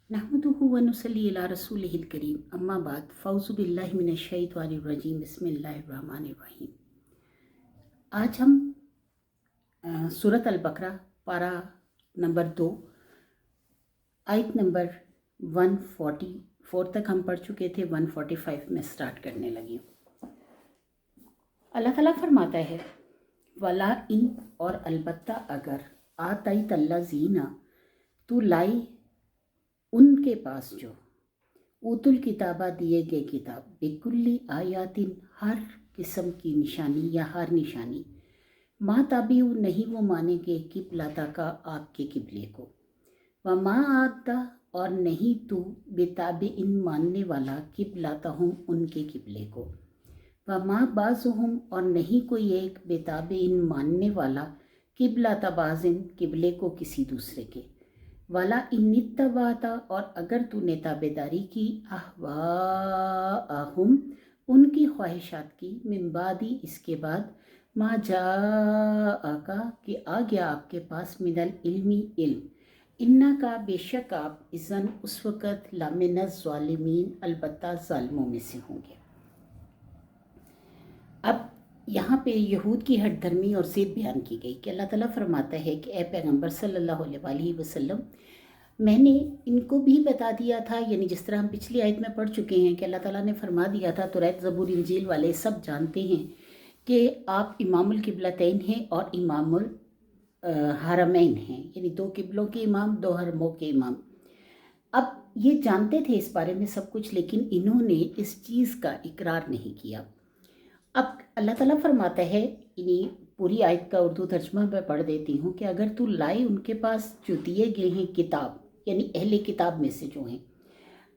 नहमदुहु व नुसल्ली अला रसूलिहिल करीम अम्मा बाद फ़ौज़ु बिल्लाहि मिनश शैतानिर रजीम बिस्मिल्लाहिर रहमानिर रहीम। आज हम सूरत अल बकरा पारा नंबर 2 आयत नंबर 144 तक हम पढ़ चुके थे। 145 में स्टार्ट करने लगी हूँ। अल्लाह ताला फरमाता है, वला इन और अलबत्ता अगर आताई तल्ला जीना तू लाई उनके पास जो ऊतुल किताबा दिए गए किताब बिकुल्ली आयातिन हर किस्म की निशानी या हर निशानी माँ ताबीउ नहीं वो मानेंगे किबलाता का आपके किबले को व माँ आता और नहीं तू बेताबे इन मानने वाला किबलाता हूँ उनके किबले को व माँ बाज़ुहुम और नहीं कोई एक बेताबे इन मानने वाला किबलाता बाज़िन किबले को किसी दूसरे के वाला इन्नित्तबाता और अगर तूने ताबेदारी की अहवाहुम उनकी ख्वाहिशात की मिम्बादी इसके बाद मा जा आका कि आ गया आपके पास मिनल इल्मी इल्म इन्ना का बेशक आप इज़न उस वक़्त लामिनज़ ज़ालिमीन अलबत्ता ज़ालिमों में से होंगे। अब यहाँ पे यहूद की हट धर्मी और ज़िद बयान की गई कि अल्लाह ताला फरमाता है कि ए पैगंबर सल्लल्लाहु अलैहि वसल्लम, मैंने इनको भी बता दिया था, यानी जिस तरह हम पिछली आयत में पढ़ चुके हैं कि अल्लाह ताला ने फरमा दिया था, तौरात ज़बूर इंजील वाले सब जानते हैं कि आप इमामुल किबलतैन हैं और इमामुल हरमैन हैं, यानी दो किबलों के इमाम, दो हरमों के इमाम। अब ये जानते थे इस बारे में सब कुछ, लेकिन इन्होंने इस चीज़ का इकरार नहीं किया। अब अल्लाह ताला फरमाता है, इन्हीं पूरी आयत का उर्दू तर्जमा मैं पढ़ देती हूँ कि अगर तू लाई उनके पास जो दिए गए हैं किताब, यानी अहले किताब में से जो हैं,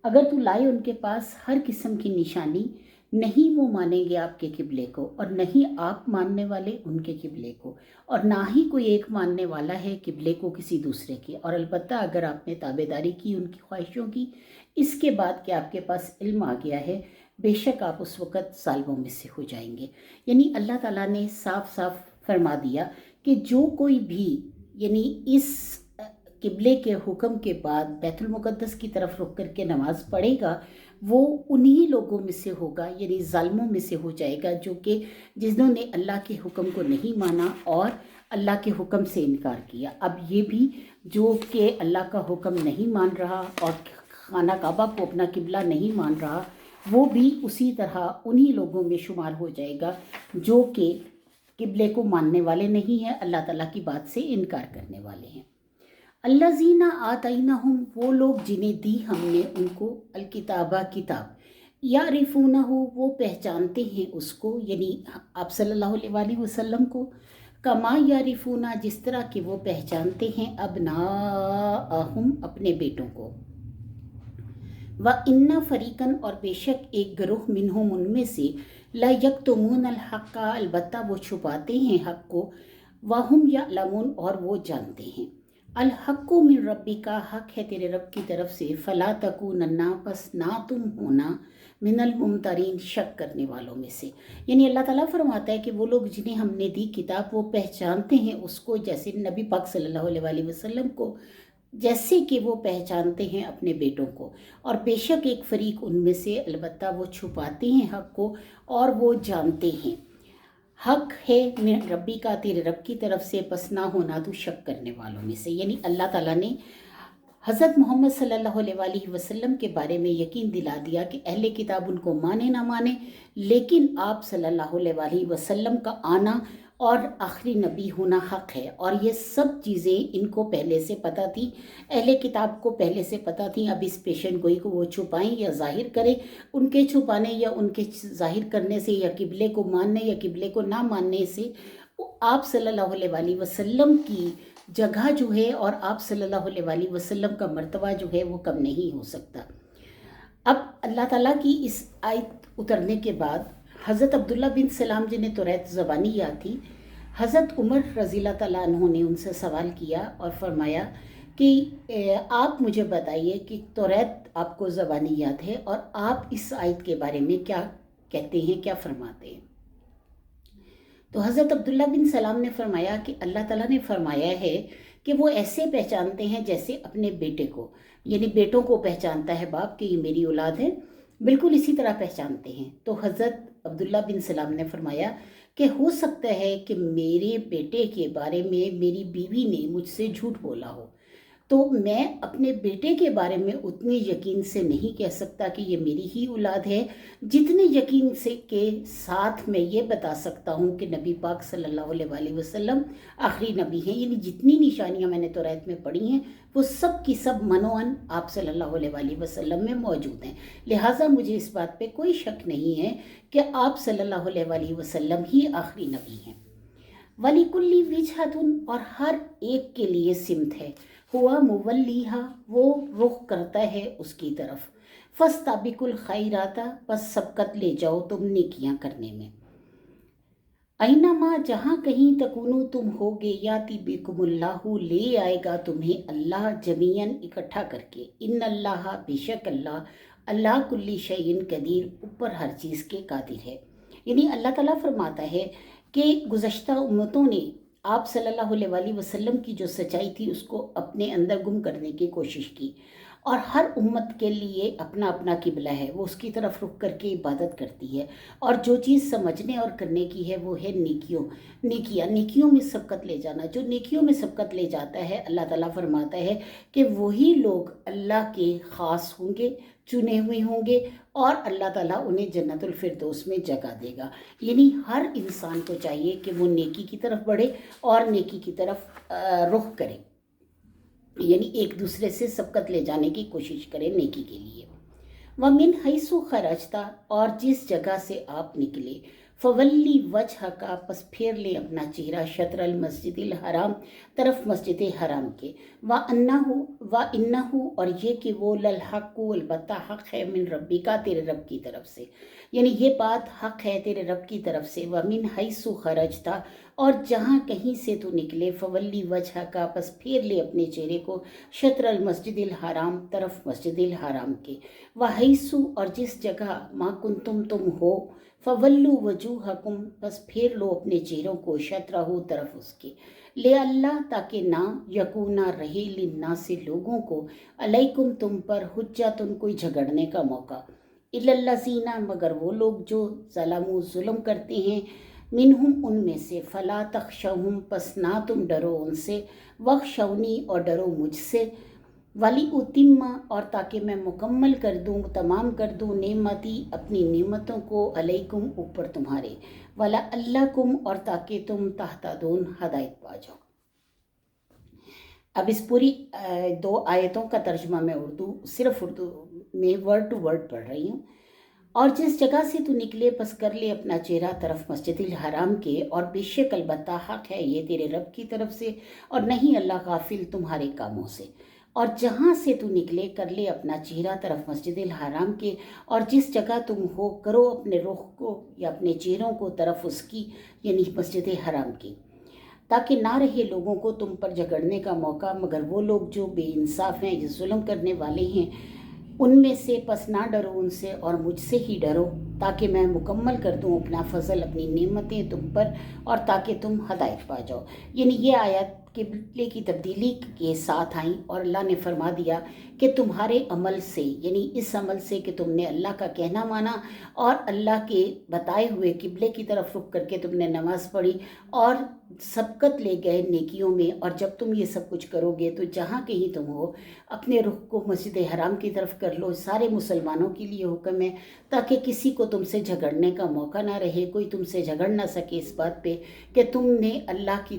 अगर तू लाई उनके पास हर किस्म की निशानी, नहीं वो मानेंगे आपके किबले को और नहीं आप मानने वाले उनके किबले को, और ना ही कोई एक मानने वाला है किबले को किसी दूसरे के, और अलबत्ता अगर आपने ताबेदारी की उनकी ख्वाहिशों की इसके बाद कि आपके पास इल्म आ गया है, बेशक आप उस वक़्त ज़ालिमों में से हो जाएंगे। यानी अल्लाह ताला ने साफ साफ फरमा दिया कि जो कोई भी यानी इस किबले के हुक्म के बाद बैतुल मुक़द्दस की तरफ रुक करके नमाज़ पढ़ेगा, वो उन्हीं लोगों में से होगा, यानी ज़ालिमों में से हो जाएगा, जो कि जिन्होंने अल्लाह के हुक्म को नहीं माना और अल्लाह के हुक्म से इनकार किया। अब ये भी जो कि अल्लाह का हुक्म नहीं मान रहा और खाना काबा को अपना किबला नहीं मान रहा, वो भी उसी तरह उन्हीं लोगों में शुमार हो जाएगा जो कि किबले को मानने वाले नहीं हैं, अल्लाह ताला की बात से इनकार करने वाले हैं। अल्लज़ीना आतैनाहुम वो लोग जिन्हें दी हमने उनको अलकिताबा किताब, यारिफूनहु वो पहचानते हैं उसको, यानी आप सल्लल्लाहु अलैहि वसल्लम को, कमा यारिफूना जिस तरह के वो पहचानते हैं अबनाअहुम अपने बेटों को, व इन्ना फ़रीक़न और बेशक एक गिरोह मिनहुम उनमें से ला यक्तुमून अल हक़्क़ा अलबत्ता वो छुपाते हैं हक़ को, वहुम यअलमून और वो जानते हैं। अल हक़्क़ु मिन रब्बिका हक़ है तेरे रब की तरफ से, फ़ला तकूनन्ना बस ना तुम होना मिनल मुमतरीन शक करने वालों में से। यानी अल्लाह ताला फरमाता है कि वो लोग जिन्हें हमने दी किताब वो पहचानते हैं उसको, जैसे नबी पाक सल्लल्लाहु अलैहि वसल्लम को, जैसे कि वो पहचानते हैं अपने बेटों को, और बेशक एक फ़रीक उनमें से अलबत्ता वो छुपाते हैं हक़ को और वो जानते हैं। हक़ है मेरे रब्बी का तेरे रब की तरफ से, बस ना होना तू शक करने वालों में से। यानी अल्लाह ताला ने हज़रत मोहम्मद सल्लल्लाहु अलैहि वसल्लम के बारे में यकीन दिला दिया कि अहले किताब उनको माने ना माने, लेकिन आप सल्लल्लाहु अलैहि वसल्लम का आना और आखिरी नबी होना हक़ है। और ये सब चीज़ें इनको पहले से पता थी, अहले किताब को पहले से पता थी। अब इस पेशन गोई को वो छुपाएं या ज़ाहिर करें, उनके छुपाने या उनके ज़ाहिर करने से या किबले को मानने या किबले को ना मानने से आप सल्लल्लाहु अलैहि वसल्लम की जगह जो है और आप सल्लल्लाहु अलैहि वसल्लम का मर्तबा जो है वो कम नहीं हो सकता। अब अल्लाह ताला की इस आयत उतरने के बाद हज़रत अब्दुल्ला बिन सलाम जिन्हें तौरात ज़बानी याद थी, हज़रत उमर रज़ियल्लाहु तआला अन्हु ने उनसे सवाल किया और फरमाया कि आप मुझे बताइए कि तौरात आपको ज़बानी याद है और आप इस आयत के बारे में क्या कहते हैं, क्या फरमाते हैं। तो हज़रत अब्दुल्ला बिन सलाम ने फरमाया कि अल्लाह ताला ने फरमाया है कि वो ऐसे पहचानते हैं जैसे अपने बेटे को, یعنی بیٹوں کو پہچانتا ہے باپ کہ یہ میری اولاد ہے، بالکل اسی طرح پہچانتے ہیں۔ تو حضرت عبداللہ بن سلام نے فرمایا کہ ہو سکتا ہے کہ میرے بیٹے کے بارے میں میری بیوی نے مجھ سے جھوٹ بولا ہو، تو میں اپنے بیٹے کے بارے میں اتنی یقین سے نہیں کہہ سکتا کہ یہ میری ہی اولاد ہے، جتنے یقین سے کے ساتھ میں یہ بتا سکتا ہوں کہ نبی پاک صلی اللہ علیہ وآلہ وسلم آخری نبی ہیں۔ یعنی جتنی نشانیاں میں نے توریت میں پڑھی ہیں وہ سب کی سب منوعاً آپ صلی اللہ علیہ وآلہ وسلم میں موجود ہیں، لہٰذا مجھے اس بات پہ کوئی شک نہیں ہے کہ آپ صلی اللہ علیہ وآلہ وسلم ہی آخری نبی ہیں۔ وَلِكُلِّ وِجْهَةٌ، اور ہر ایک کے لیے سمت ہے، ہوا مولیہا، وہ رخ کرتا ہے اس کی طرف، فَاسْتَبِقُوا الْخَيْرَاتَ، بس سبقت لے جاؤ تم نیکیاں کرنے میں، اینما، جہاں کہیں تکونو تم ہوگے، یاتی بکم اللہ، لے آئے گا تمہیں اللہ جمیعاً اکٹھا کر کے، ان اللہ، بے شک اللہ، اللہ کل شیء قدیر، اوپر ہر چیز کے قادر ہے۔ یعنی اللہ تعالیٰ فرماتا ہے کہ گزشتہ امتوں نے آپ صلی اللہ علیہ وآلہ وسلم کی جو سچائی تھی اس کو اپنے اندر گم کرنے کی کوشش کی، اور ہر امت کے لیے اپنا اپنا قبلہ ہے، وہ اس کی طرف رخ کر کے عبادت کرتی ہے، اور جو چیز سمجھنے اور کرنے کی ہے وہ ہے نیکیوں میں سبقت لے جانا۔ جو نیکیوں میں سبقت لے جاتا ہے، اللہ تعالیٰ فرماتا ہے کہ وہی لوگ اللہ کے خاص ہوں گے، چنے ہوئے ہوں گے، اور اللہ تعالیٰ انہیں جنت الفردوس میں جگہ دے گا۔ یعنی ہر انسان کو چاہیے کہ وہ نیکی کی طرف بڑھے اور نیکی کی طرف رخ کرے، یعنی ایک دوسرے سے سبقت لے جانے کی کوشش کرے نیکی کے لیے۔ وَمِنْ حَيْثُ خَرَجْتَ، اور جس جگہ سے آپ نکلے، فَوَلِّ وَجْهَكَ، پس پھیر لے اپنا چہرہ، شطر المسجد الحرام، طرف مسجد حرام کے، وَإِنَّهُ، اور یہ کہ وہ لَلْحَقُّ، البتہ حق ہے، من ربک، تیرے رب کی طرف سے، یعنی یہ بات حق ہے تیرے رب کی طرف سے۔ وَمِنْ حَيْثُ خَرَجْتَ، اور جہاں کہیں سے تو نکلے، فَوَلِّ وَجْهَكَ، پس پھیر لے اپنے چہرے کو، شطر المسجد الحرام، طرف مسجد الحرام کے، وَحَيْثُ، اور جس جگہ، مَا كُنْتُمْ تم ہو، فَوَلُّوا وُجُوهَكُمْ، بس پھیر لو اپنے چہروں کو، شطرہ، طرف اس کے، لے اللہ، تاکہ نہ یکونا، رہے، للناس، لوگوں کو، علیکم، تم پر، حجتن، کوئی جھگڑنے کا موقع، الا الذین، مگر وہ لوگ جو ظلموا، ظلم کرتے ہیں، منہم، ان میں سے، فلا تخشوہم، پس نہ تم ڈرو ان سے، وخشونی، اور ڈرو مجھ سے، ولی اتم، اور تاکہ میں مکمل کر دوں، تمام کر دوں، نعمتی، اپنی نعمتوں کو، علیکم، اوپر تمہارے، ولعلکم، اور تاکہ تم تہتدون، ہدایت پا جاؤ۔ اب اس پوری 2 آیتوں کا ترجمہ میں صرف اردو میں ورڈ ٹو ورڈ پڑھ رہی ہوں۔ اور جس جگہ سے تو نکلے، پس کر لے اپنا چہرہ طرف مسجد الحرام کے، اور بے شک البتہ حق ہے یہ تیرے رب کی طرف سے، اور نہیں اللہ غافل تمہارے کاموں سے۔ اور جہاں سے تو نکلے، کر لے اپنا چہرہ طرف مسجد الحرام کے، اور جس جگہ تم ہو، کرو اپنے رخ کو یا اپنے چہروں کو طرف اس کی، یعنی مسجد حرام کی، تاکہ نہ رہے لوگوں کو تم پر جھگڑنے کا موقع، مگر وہ لوگ جو بے انصاف ہیں، جو ظلم کرنے والے ہیں، ان میں سے، پس نہ ڈرو ان سے، اور مجھ سے ہی ڈرو، تاکہ میں مکمل کر دوں اپنا فضل، اپنی نعمتیں تم پر، اور تاکہ تم ہدایت پا جاؤ۔ یعنی یہ آیت قبلے کی تبدیلی کے ساتھ آئیں، اور اللہ نے فرما دیا کہ تمہارے عمل سے، یعنی اس عمل سے کہ تم نے اللہ کا کہنا مانا، اور اللہ کے بتائے ہوئے قبلے کی طرف رخ کر کے تم نے نماز پڑھی، اور سبقت لے گئے نیکیوں میں، اور جب تم یہ سب کچھ کرو گے تو جہاں کہیں تم ہو، اپنے رخ کو مسجد حرام کی طرف کر لو۔ سارے مسلمانوں کے لیے حکم ہے، تاکہ کسی کو تم سے جھگڑنے کا موقع نہ رہے، کوئی تم سے جھگڑ نہ سکے اس بات پہ کہ تم نے اللہ کی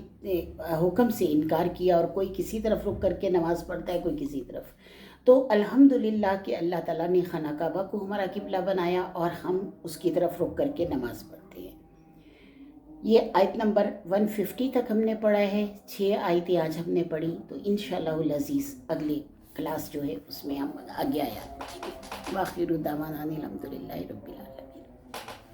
حکم سے انکار کیا، اور کوئی کسی طرف رخ کر کے نماز پڑھتا ہے، کوئی کسی طرف۔ تو الحمدللہ کہ اللہ تعالیٰ نے خانہ کعبہ کو ہمارا قبلہ بنایا، اور ہم اس کی طرف رخ کر کے نماز پڑھتے ہیں۔ یہ آیت نمبر 150 تک ہم نے پڑھا ہے، 6 آیتیں آج ہم نے پڑھی، تو انشاءاللہ العزیز اگلی کلاس جو ہے اس میں ہم آگے آیات پڑھیں گے۔ وآخر دعوانا الحمدللہ رب العالمین۔